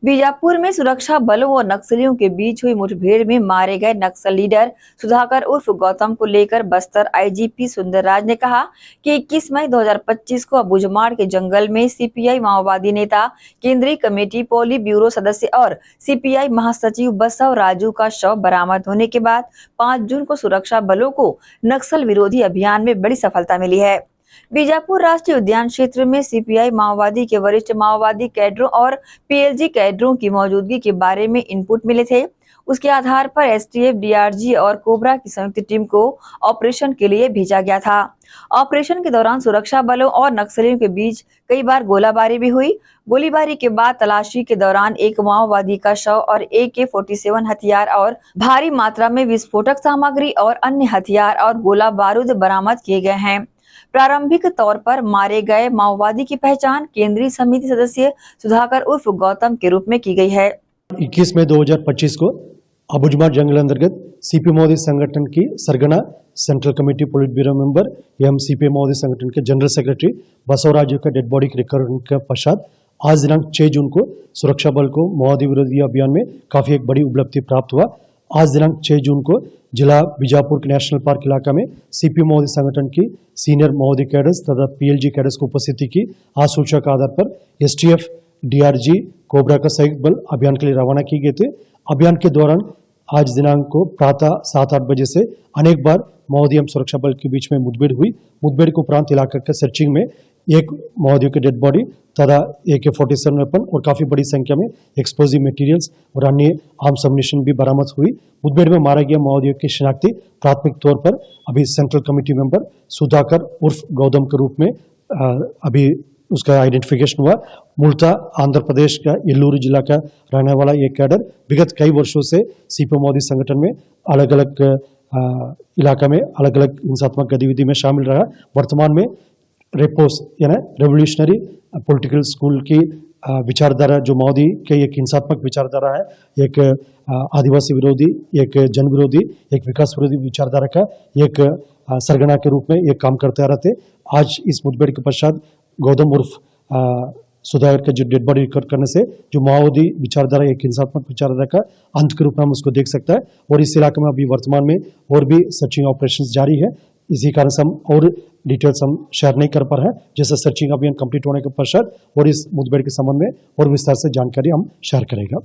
बीजापुर में सुरक्षा बलों और नक्सलियों के बीच हुई मुठभेड़ में मारे गए नक्सल लीडर सुधाकर उर्फ गौतम को लेकर बस्तर आईजीपी सुंदरराज ने कहा कि 21 मई 2025 को अबूझमाड़ के जंगल में सीपीआई माओवादी नेता, केंद्रीय कमेटी पोली ब्यूरो सदस्य और सीपीआई महासचिव बसव राजू का शव बरामद होने के बाद 5 जून को सुरक्षा बलों को नक्सल विरोधी अभियान में बड़ी सफलता मिली है। बीजापुर राष्ट्रीय उद्यान क्षेत्र में सीपीआई माओवादी के वरिष्ठ माओवादी कैडरों और पीएलजी कैडरों की मौजूदगी के बारे में इनपुट मिले थे। उसके आधार पर एसटीएफ, डीआरजी और कोबरा की संयुक्त टीम को ऑपरेशन के लिए भेजा गया था। ऑपरेशन के दौरान सुरक्षा बलों और नक्सलियों के बीच कई बार गोलाबारी भी हुई। गोलीबारी के बाद तलाशी के दौरान एक माओवादी का शव और AK-47 हथियार और भारी मात्रा में विस्फोटक सामग्री और अन्य हथियार और गोला बारूद बरामद किए गए हैं। प्रारंभिक तौर पर मारे गए माओवादी की पहचान केंद्रीय समिति सदस्य सुधाकर उर्फ गौतम के रूप में की गई है। 21 मई 2025 को अबूझमाड़ जंगल अंतर्गत सीपी मोदी संगठन की सरगना सेंट्रल कमेटी पोलिट ब्यूरो मेंबर एवं सीपी मोदी संगठन के जनरल सेक्रेटरी बसवराजू का डेड बॉडी के रिकवरी के पश्चात आज दिनांक 6 जून को सुरक्षा बल को माओवादी विरोधी अभियान में काफी एक बड़ी उपलब्धि प्राप्त हुआ। आज दिनांक 6 जून को जिला बीजापुर के नेशनल पार्क इलाका में सीपी मोदी संगठन की सीनियर माओवादी कैडर्स तथा पीएलजी कैडर्स की उपस्थिति की आज सूचना के आधार पर एसटीएफ, डीआरजी, कोबरा का संयुक्त बल अभियान के लिए रवाना किए गए थे। अभियान के दौरान आज दिनांक को प्रातः 7-8 बजे से अनेक बार माओवादी एवं सुरक्षा बल के बीच में मुठभेड़ हुई। मुठभेड़ के उपरांत इलाका के सर्चिंग में एक माओवादियों के डेड बॉडी तथा AK-47 वेपन और काफी बड़ी संख्या में एक्सप्लोजिव मटेरियल्स और अन्य आर्म्स अम्युनिशन भी बरामद हुई। मुठभेड़ में मारा गया माओवादियों की शिनाख्ती प्राथमिक तौर पर अभी सेंट्रल कमेटी मेंबर सुधाकर उर्फ गौतम के रूप में अभी उसका आइडेंटिफिकेशन हुआ। मूलतः आंध्र प्रदेश का एल्लूरू जिला का रहने वाला ये कैडर विगत कई वर्षों से सीपी मोदी संगठन में अलग अलग इलाका में अलग अलग हिंसात्मक गतिविधि में शामिल रहा। वर्तमान में रेपोस यानी रेवोल्यूशनरी पॉलिटिकल स्कूल की विचारधारा जो माओवादी के एक हिंसात्मक विचारधारा है, एक आदिवासी विरोधी, एक जन विरोधी, एक विकास विरोधी विचारधारा का एक सरगना के रूप में ये काम करते आ रहे थे। आज इस मुठभेड़ के पश्चात गौतम उर्फ सुधाकर के जो डेड बॉडी रिकवर करने से जो माओवादी विचारधारा, एक हिंसात्मक विचारधारा का अंत के रूप में हम उसको देख सकता है। और इस इलाके में अभी वर्तमान में और भी सर्चिंग ऑपरेशंस जारी है। इसी कारण से हम और डिटेल्स हम शेयर नहीं कर पा रहे हैं। जैसे सर्चिंग अभियान कंप्लीट होने के पश्चात और इस मुठभेड़ के संबंध में और विस्तार से जानकारी हम शेयर करेंगे।